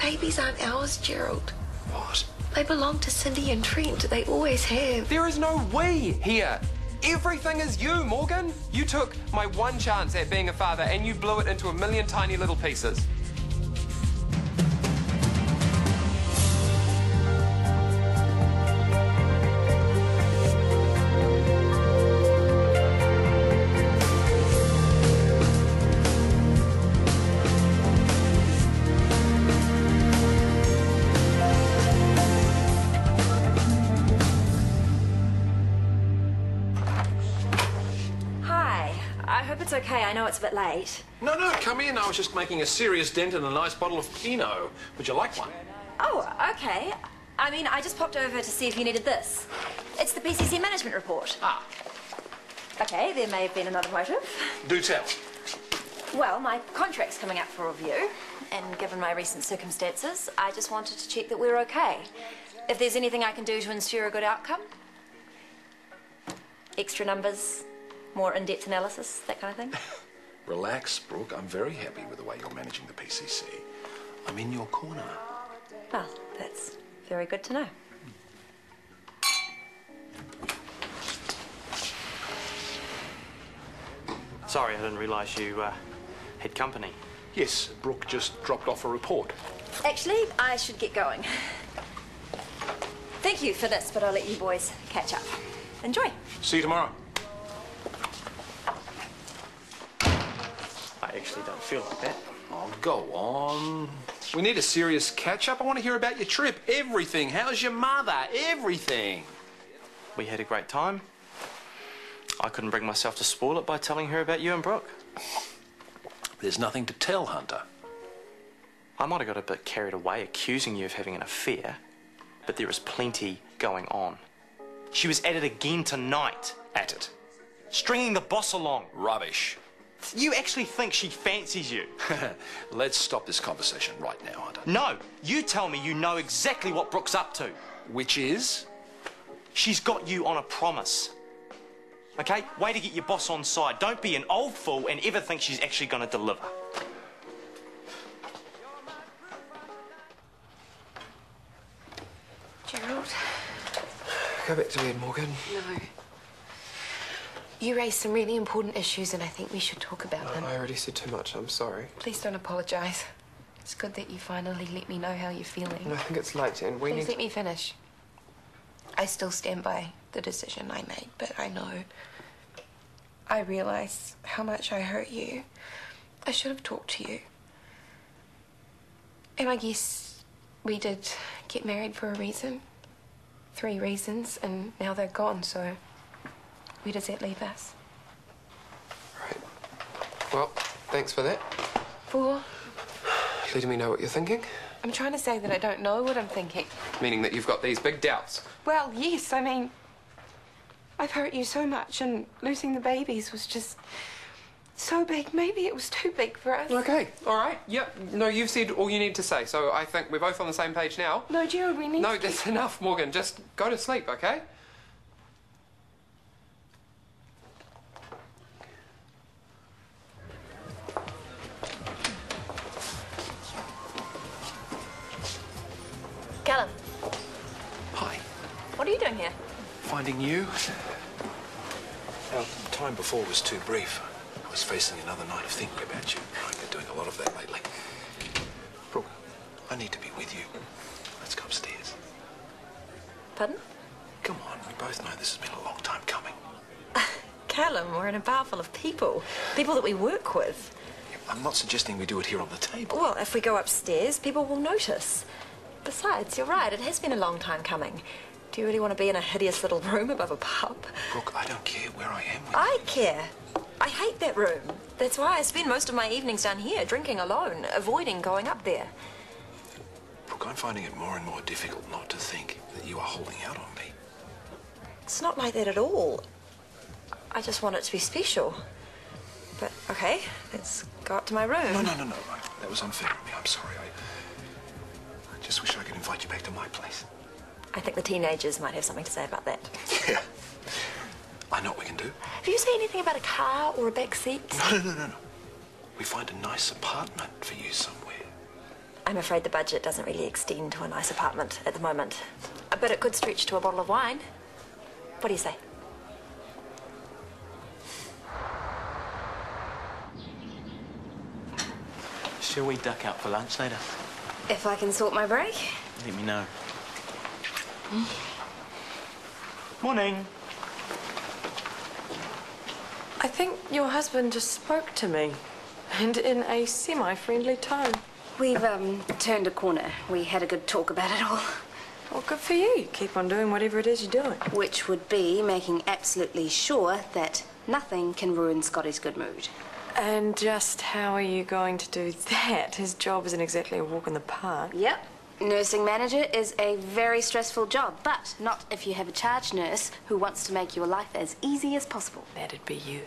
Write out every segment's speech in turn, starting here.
babies aren't ours, Gerald. What? They belong to Cindy and Trent. They always have. There is no we here. Everything is you, Morgan. You took my one chance at being a father and you blew it into a million tiny little pieces. It's okay, I know it's a bit late. No, come in. I was just making a serious dent in a nice bottle of Pinot. Would you like one? Oh, okay. I mean, I just popped over to see if you needed this. It's the PCC management report. Ah. Okay, there may have been another motive. Do tell. Well, my contract's coming up for review, and given my recent circumstances, I just wanted to check that we're okay. If there's anything I can do to ensure a good outcome. Extra numbers, more in-depth analysis, that kind of thing. Relax, Brooke. I'm very happy with the way you're managing the PCC. I'm in your corner. Well, that's very good to know. Sorry, I didn't realise you had company. Yes, Brooke just dropped off a report. Actually, I should get going. Thank you for this, but I'll let you boys catch up. Enjoy. See you tomorrow. I actually don't feel like that. Oh, go on. We need a serious catch-up. I want to hear about your trip. Everything. How's your mother? Everything. We had a great time. I couldn't bring myself to spoil it by telling her about you and Brooke. There's nothing to tell, Hunter. I might have got a bit carried away accusing you of having an affair, but there is plenty going on. She was at it again tonight. At it. Stringing the boss along. Rubbish. You actually think she fancies you? Let's stop this conversation right now, Hunter. No, you tell me you know exactly what Brooke's up to. Which is? She's got you on a promise. Okay? Way to get your boss on side. Don't be an old fool and ever think she's actually going to deliver. Gerald? Go back to bed, Morgan. No. You raised some really important issues and I think we should talk about them. I already said too much. I'm sorry. Please don't apologise. It's good that you finally let me know how you're feeling. I think it's late and we Please need... let me finish. I still stand by the decision I made, but I know... I realise how much I hurt you. I should have talked to you. And I guess we did get married for a reason. 3 reasons, and now they're gone, so... Where does that leave us? Right. Well, thanks for that. For? Letting me know what you're thinking. I'm trying to say that I don't know what I'm thinking. Meaning that you've got these big doubts. Well, yes, I mean... I've hurt you so much, and losing the babies was just... so big. Maybe it was too big for us. Okay, all right. Yep. No, you've said all you need to say, so I think we're both on the same page now. No, Gerald, we need No, that's enough, Morgan. Just go to sleep, okay? Callum, Hi. what are you doing here? Finding you? Our time before was too brief. I was facing another night of thinking about you. I've been doing a lot of that lately. Brooke, I need to be with you. Let's go upstairs. Pardon? Come on, we both know this has been a long time coming. Callum, we're in a bar full of people. People that we work with. I'm not suggesting we do it here on the table. Well, if we go upstairs, people will notice. Besides, you're right, it has been a long time coming. Do you really want to be in a hideous little room above a pub? Brooke, I don't care where I am with I you. care. I hate that room. That's why I spend most of my evenings down here, drinking alone, avoiding going up there. Brooke, I'm finding it more and more difficult not to think that you are holding out on me. It's not like that at all. I just want it to be special. But, okay, let's go up to my room. No. That was unfair of me. I'm sorry. I just wish I could invite you back to my place. I think the teenagers might have something to say about that. Yeah. I know what we can do. Have you said anything about a car or a back seat? No. We find a nice apartment for you somewhere. I'm afraid the budget doesn't really extend to a nice apartment at the moment. But it could stretch to a bottle of wine. What do you say? Shall we duck out for lunch later? If I can sort my break. Let me know. Morning. I think your husband just spoke to me, and in a semi-friendly tone. We've, turned a corner. We had a good talk about it all. Well, good for you. Keep on doing whatever it is you're doing. Which would be making absolutely sure that nothing can ruin Scotty's good mood. And just how are you going to do that? His job isn't exactly a walk in the park. Yep. Nursing manager is a very stressful job, but not if you have a charge nurse who wants to make your life as easy as possible. That'd be you.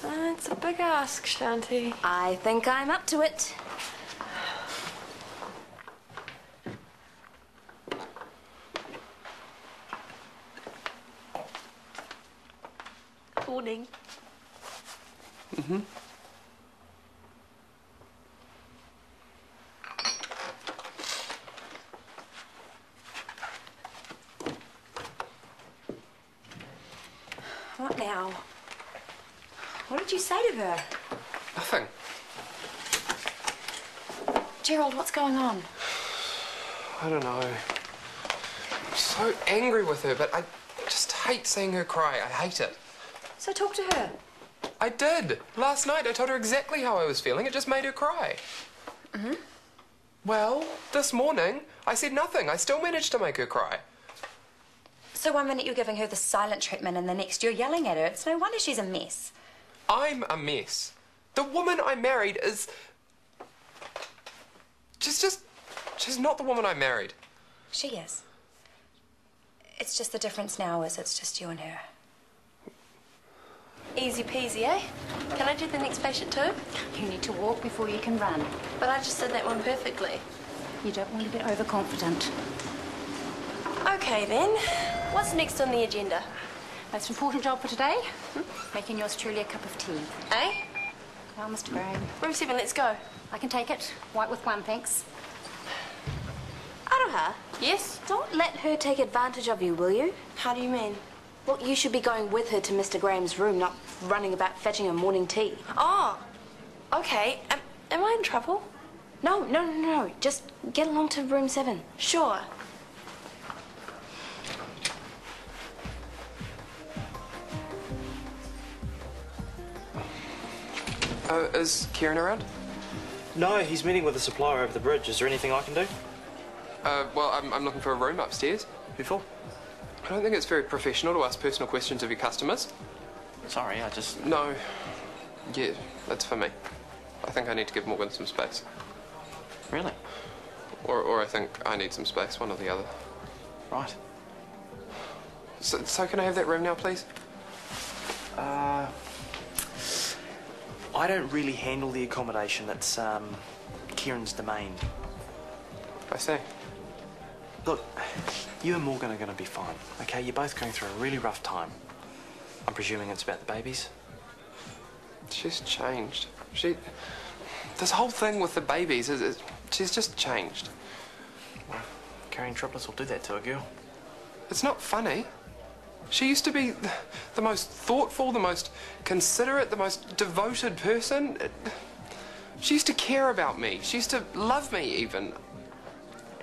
It's a big ask, Shanti. I think I'm up to it. Morning. What now? What did you say to her? Nothing. Gerald, what's going on? I don't know. I'm so angry with her, but I just hate seeing her cry. I hate it. So talk to her. I did. Last night I told her exactly how I was feeling. It just made her cry. Well, this morning I said nothing. I still managed to make her cry. So one minute you're giving her the silent treatment and the next you're yelling at her. It's no wonder she's a mess. I'm a mess. The woman I married is... She's not the woman I married. She is. It's just the difference now is it's just you and her. Easy peasy, eh? Can I do the next patient too? You need to walk before you can run. But I just did that one perfectly. You don't want to get overconfident. Okay then. What's next on the agenda? Most important job for today? Making yours truly a cup of tea. Eh? Well, Mr. Graham, Room 7, let's go. I can take it. White with one, thanks. Aroha, Yes? don't let her take advantage of you, will you? How do you mean? Well, you should be going with her to Mr. Graham's room, not running about fetching her morning tea. Oh, okay. Am I in trouble? No. Just get along to room 7. Sure. Is Kieran around? No, he's meeting with a supplier over the bridge. Is there anything I can do? Well, I'm looking for a room upstairs. Who for? I don't think it's very professional to ask personal questions of your customers. Sorry, I just... No. Yeah, that's for me. I think I need to give Morgan some space. Really? Or I think I need some space, one or the other. Right. So can I have that room now, please? I don't really handle the accommodation. That's, Kieran's domain. I see. Look, you and Morgan are going to be fine, okay? You're both going through a really rough time. I'm presuming it's about the babies? She's changed. This whole thing with the babies, she's just changed. Well, carrying triplets will do that to a girl. It's not funny. She used to be the most thoughtful, the most considerate, the most devoted person. She used to care about me. She used to love me, even.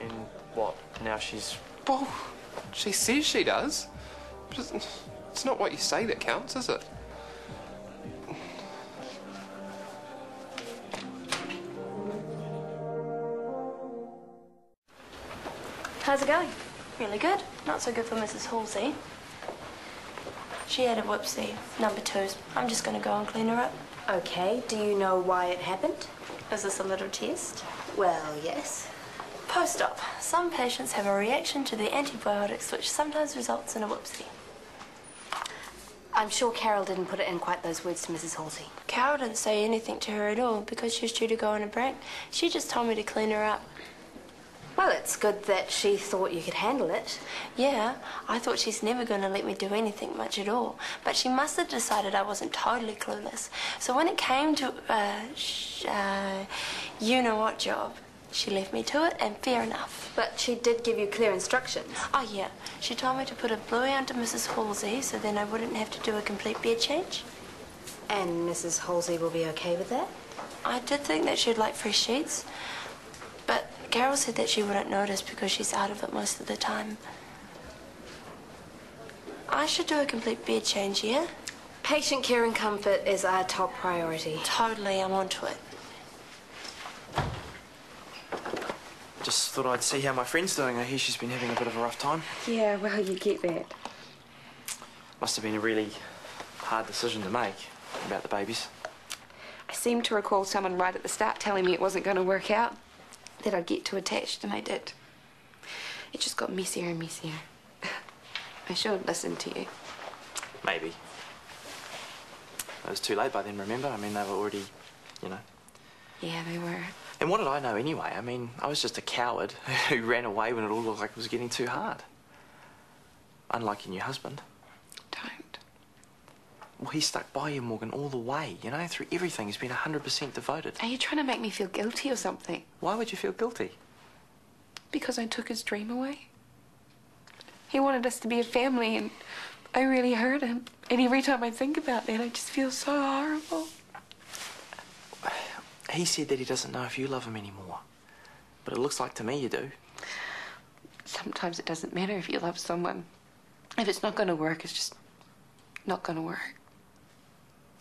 And what? Now she's... Well, she says she does. But it's not what you say that counts, is it? How's it going? Really good. Not so good for Mrs. Halsey. She had a whoopsie. Number 2's. I'm just going to go and clean her up. Okay, do you know why it happened? Is this a little test? Well, yes. Post-op. Some patients have a reaction to the antibiotics, which sometimes results in a whoopsie. I'm sure Carol didn't put it in quite those words to Mrs. Halsey. Carol didn't say anything to her at all because she was due to go on a break. She just told me to clean her up. Well, it's good that she thought you could handle it. Yeah, I thought she's never going to let me do anything much at all. But she must have decided I wasn't totally clueless. So when it came to, you-know-what job, She left me to it, and fair enough. But she did give you clear instructions. Oh, yeah. She told me to put a bluey onto Mrs. Halsey so then I wouldn't have to do a complete bed change. And Mrs. Halsey will be okay with that? I did think that she'd like fresh sheets, but Carol said that she wouldn't notice because she's out of it most of the time. I should do a complete bed change, yeah? Patient care and comfort is our top priority. Totally, I'm onto it. Just thought I'd see how my friend's doing. I hear she's been having a bit of a rough time. Yeah, well, you get that. Must have been a really hard decision to make about the babies. I seem to recall someone right at the start telling me it wasn't going to work out, that I'd get too attached, and I did. It just got messier and messier. I should have listened to you. Maybe. It was too late by then, remember? I mean, they were already, you know. Yeah, they were. And what did I know anyway? I mean, I was just a coward who ran away when it all looked like it was getting too hard. Unlike your new husband. Don't. Well, he stuck by you, Morgan, all the way, you know, through everything. He's been 100% devoted. Are you trying to make me feel guilty or something? Why would you feel guilty? Because I took his dream away. He wanted us to be a family, and I really hurt him. And every time I think about that, I just feel so horrible. He said that he doesn't know if you love him anymore. But it looks like to me you do. Sometimes it doesn't matter if you love someone. If it's not going to work, it's just not going to work.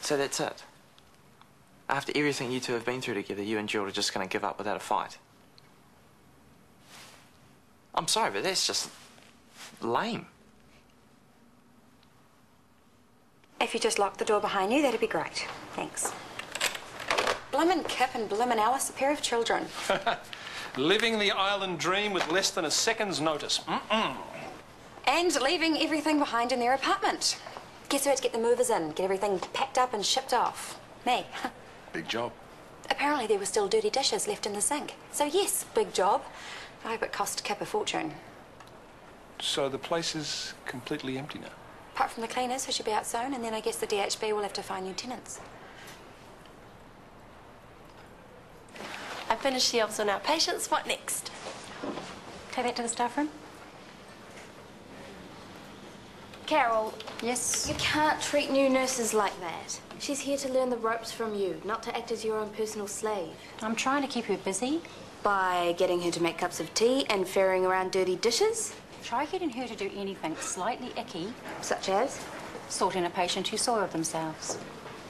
So that's it? After everything you two have been through together, you and Jill are just going to give up without a fight? I'm sorry, but that's just lame. If you just lock the door behind you, that'd be great. Thanks. Bloomin' Kip and Bloomin' Alice, a pair of children. Living the island dream with less than a second's notice. And leaving everything behind in their apartment. Guess who had to get the movers in, get everything packed up and shipped off? Me. Big job. Apparently there were still dirty dishes left in the sink. So yes, big job. I hope it cost Kip a fortune. So the place is completely empty now? Apart from the cleaners, who should be out soon, and then I guess the DHB will have to find new tenants. I finished the obs on our patients. What next? Take that to the staff room. Carol, Yes? you can't treat new nurses like that. She's here to learn the ropes from you, not to act as your own personal slave. I'm trying to keep her busy. By getting her to make cups of tea and ferrying around dirty dishes? Try getting her to do anything slightly icky, Such as? sorting a patient who soiled themselves.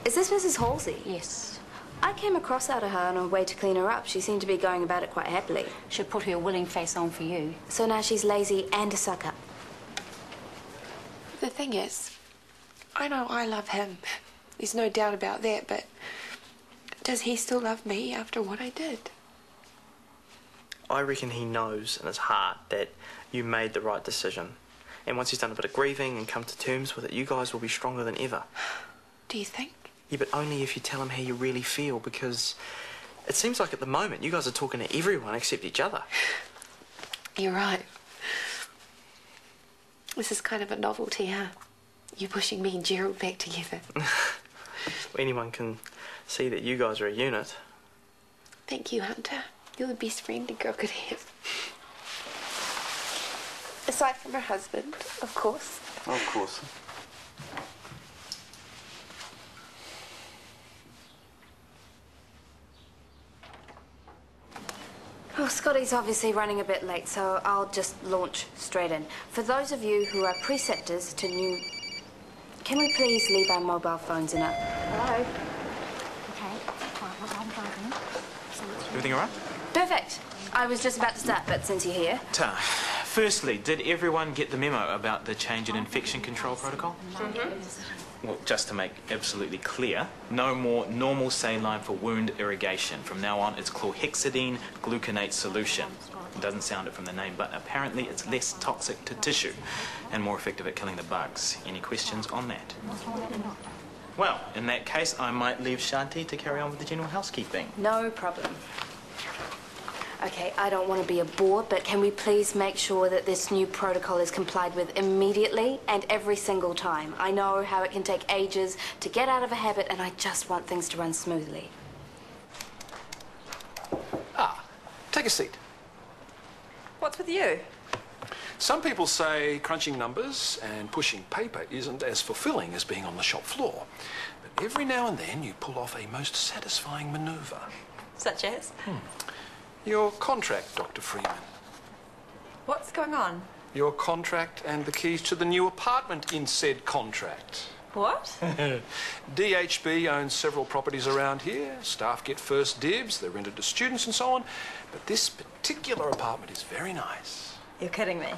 Is this Mrs. Halsey? Yes. I came across out of her on her way to clean her up. She seemed to be going about it quite happily. Should put her willing face on for you. So now she's lazy and a suck-up. The thing is, I know I love him. There's no doubt about that, but does he still love me after what I did? I reckon he knows in his heart that you made the right decision. And once he's done a bit of grieving and come to terms with it, you guys will be stronger than ever. Do you think? Yeah, but only if you tell him how you really feel, because it seems like at the moment you guys are talking to everyone except each other. You're right. This is kind of a novelty, huh? You pushing me and Gerald back together. Anyone can see that you guys are a unit. Thank you, Hunter. You're the best friend a girl could have. Aside from her husband, of course. Of course. Well, Scotty's obviously running a bit late, so I'll just launch straight in. For those of you who are preceptors to new... Can we please leave our mobile phones in our... Hello? Okay. Well, I'm driving. Everything all right? Perfect. I was just about to start, but since you're here... Firstly, did everyone get the memo about the change in infection control protocol? Well, just to make absolutely clear, no more normal saline for wound irrigation. From now on, it's chlorhexidine gluconate solution. It doesn't sound it from the name, but apparently it's less toxic to tissue and more effective at killing the bugs. Any questions on that? Well, in that case, I might leave Shanti to carry on with the general housekeeping. No problem. Okay, I don't want to be a bore, but can we please make sure that this new protocol is complied with immediately and every single time? I know how it can take ages to get out of a habit, and I just want things to run smoothly. Take a seat. What's with you? Some people say crunching numbers and pushing paper isn't as fulfilling as being on the shop floor. But every now and then you pull off a most satisfying manoeuvre. Such as? Your contract, Dr. Freeman. What's going on? Your contract and the keys to the new apartment in said contract. What? DHB owns several properties around here. Staff get first dibs, they're rented to students and so on. But this particular apartment is very nice. You're kidding me.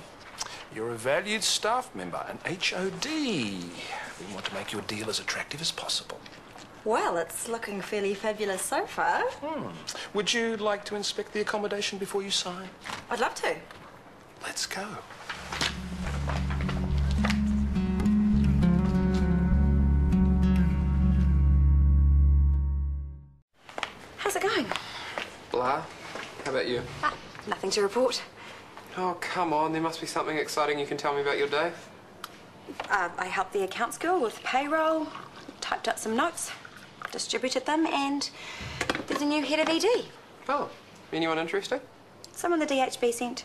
You're a valued staff member, an HOD. We want to make your deal as attractive as possible. Well, it's looking fairly fabulous so far. Would you like to inspect the accommodation before you sign? I'd love to. Let's go. How's it going? Blah. How about you? Ah, nothing to report. Oh, come on. There must be something exciting you can tell me about your day. I helped the accounts girl with payroll, typed up some notes, distributed them, and there's a new head of ED. Oh, anyone interesting? Someone the DHB sent.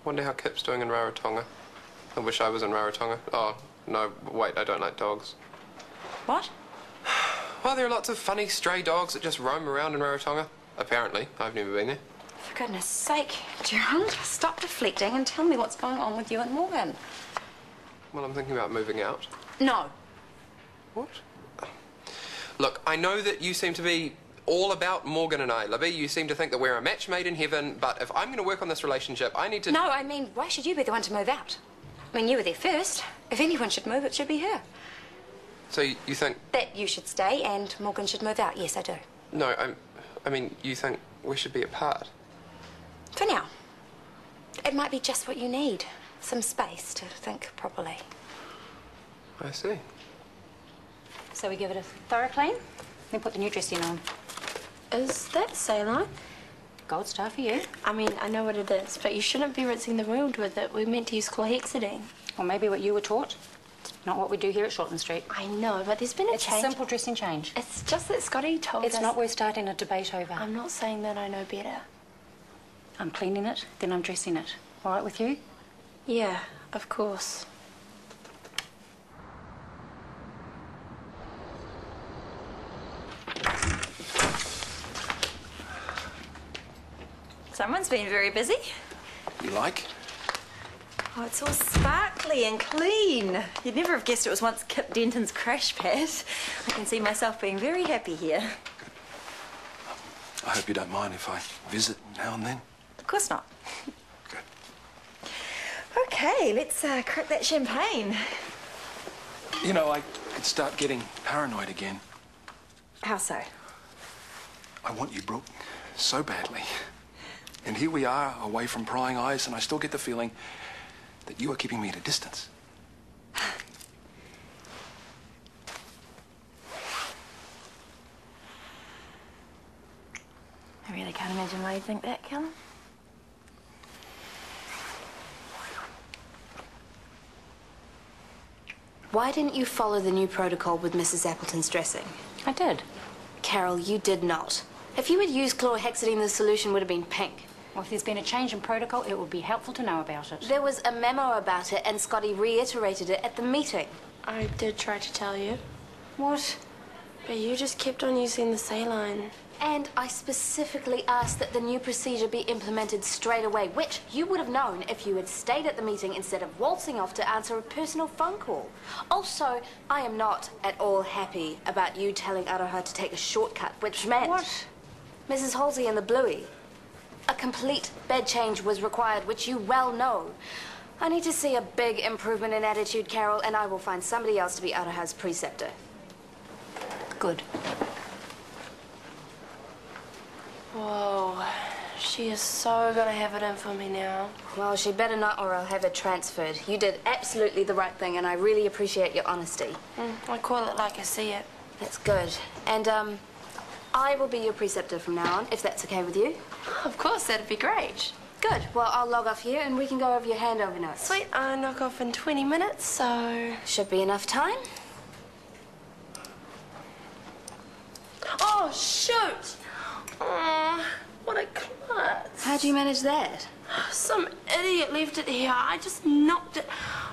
Wonder how Kip's doing in Rarotonga. I wish I was in Rarotonga. Oh, no, wait, I don't like dogs. What? Well, there are lots of funny stray dogs that just roam around in Rarotonga. Apparently. I've never been there. For goodness sake, Gerald, stop deflecting and tell me what's going on with you and Morgan. Well, I'm thinking about moving out. No. What? Look, I know that you seem to be all about Morgan and I, Libby. You seem to think that we're a match made in heaven, but if I'm going to work on this relationship, I need to... No, I mean, why should you be the one to move out? I mean, you were there first. If anyone should move, it should be her. So you think... That you should stay and Morgan should move out. Yes, I do. No, I mean, you think we should be apart? For now. It might be just what you need. Some space to think properly. I see. So we give it a thorough clean, then put the new dressing on. Is that saline? Gold star for you. I mean, I know what it is, but you shouldn't be rinsing the wound with it. We're meant to use chlorhexidine. Or maybe what you were taught. Not what we do here at Shortland Street. I know, but there's been a It's change. a simple dressing change. It's just that Scotty told us... It's not worth starting a debate over. I'm not saying that I know better. I'm cleaning it, then I'm dressing it. All right with you? Yeah, of course. Someone's been very busy. You like? Oh, it's all sparkly and clean. You'd never have guessed it was once Kip Denton's crash pad. I can see myself being very happy here. I hope you don't mind if I visit now and then. Of course not. Good. Okay, let's crack that champagne. You know, I could start getting paranoid again. How so? I want you, Brooke, so badly. And here we are, away from prying eyes, and I still get the feeling that you are keeping me at a distance. I really can't imagine why you think that, Callum. Why didn't you follow the new protocol with Mrs. Appleton's dressing? I did. Carol, you did not. If you had used chlorhexidine, the solution would have been pink. Well, if there's been a change in protocol, it would be helpful to know about it. There was a memo about it, and Scotty reiterated it at the meeting. I did try to tell you, What? but you just kept on using the saline. And I specifically asked that the new procedure be implemented straight away, which you would have known if you had stayed at the meeting instead of waltzing off to answer a personal phone call. Also, I am not at all happy about you telling Aroha to take a shortcut, which meant... What? Mrs. Halsey and the Bluey. A complete bed change was required, which you well know. I need to see a big improvement in attitude, Carol, and I will find somebody else to be Aroha's preceptor. Good. Whoa, she is so gonna have it in for me now. Well, she better not, or I'll have her transferred. You did absolutely the right thing, and I really appreciate your honesty. I call it like I see it. That's good. And, I will be your preceptor from now on, if that's okay with you. Of course, that'd be great. Good. Well, I'll log off here, and we can go over your handover notes. Sweet, I knock off in 20 minutes, so... Should be enough time. Oh, shoot! Aw, What a klutz. How'd you manage that? Some idiot left it here. I just knocked it.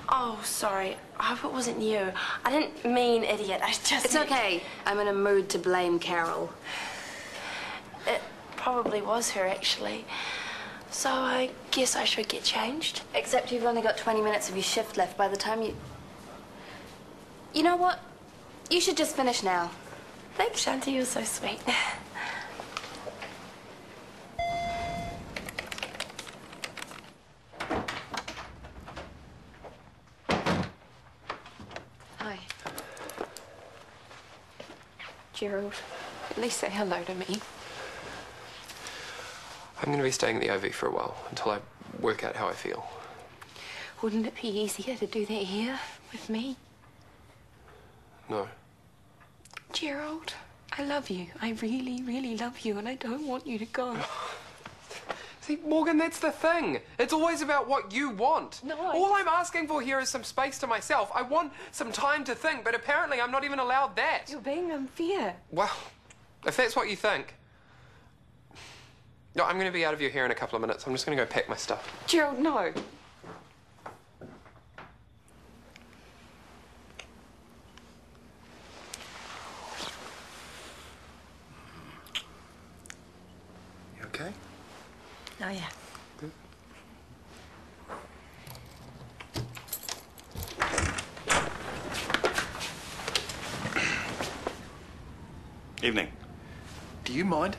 Oh, sorry. I hope it wasn't you. I didn't mean idiot. I just... It's okay. I'm in a mood to blame Carol. It probably was her, actually. So I guess I should get changed. Except you've only got 20 minutes of your shift left by the time you... You know what? You should just finish now. Thanks, Shanti. You're so sweet. Hi. Gerald, at least say hello to me. I'm going to be staying at the OV for a while until I work out how I feel. Wouldn't it be easier to do that here with me? No. Gerald, I love you. I really, really love you, and I don't want you to go. See, Morgan, that's the thing. It's always about what you want. No, All I'm asking for here is some space to myself. I want some time to think, but apparently I'm not even allowed that. You're being unfair. Well, if that's what you think. No, I'm going to be out of your hair in a couple of minutes. I'm just going to go pack my stuff. Gerald, no. You okay? Oh, yeah. Good. Evening. Do you mind?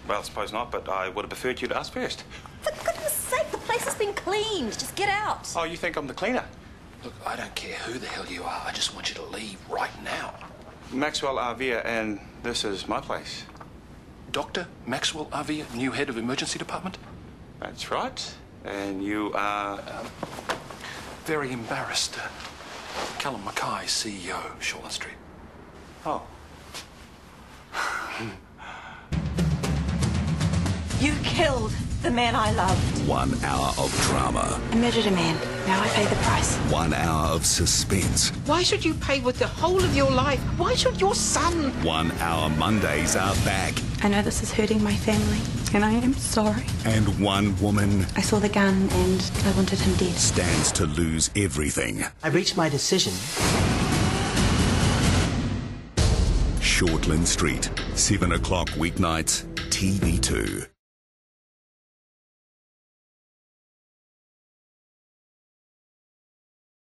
Well, I suppose not, but I would have preferred you to ask first. For goodness sake, the place has been cleaned. Just get out. Oh, you think I'm the cleaner? Look, I don't care who the hell you are. I just want you to leave right now. Maxwell Arvia, and this is my place. Dr. Maxwell Arvia, new head of emergency department? That's right. And you are... Very embarrassed. Callum Mackay, CEO, Shortland Street. Oh. You killed the man I loved. 1 hour of drama. I murdered a man. Now I pay the price. 1 hour of suspense. Why should you pay with the whole of your life? Why should your son? 1 hour Mondays are back. I know this is hurting my family, and I am sorry. And one woman I saw the gun, and I wanted him dead. stands to lose everything. I reached my decision. Shortland Street, 7 o'clock weeknights, TV2.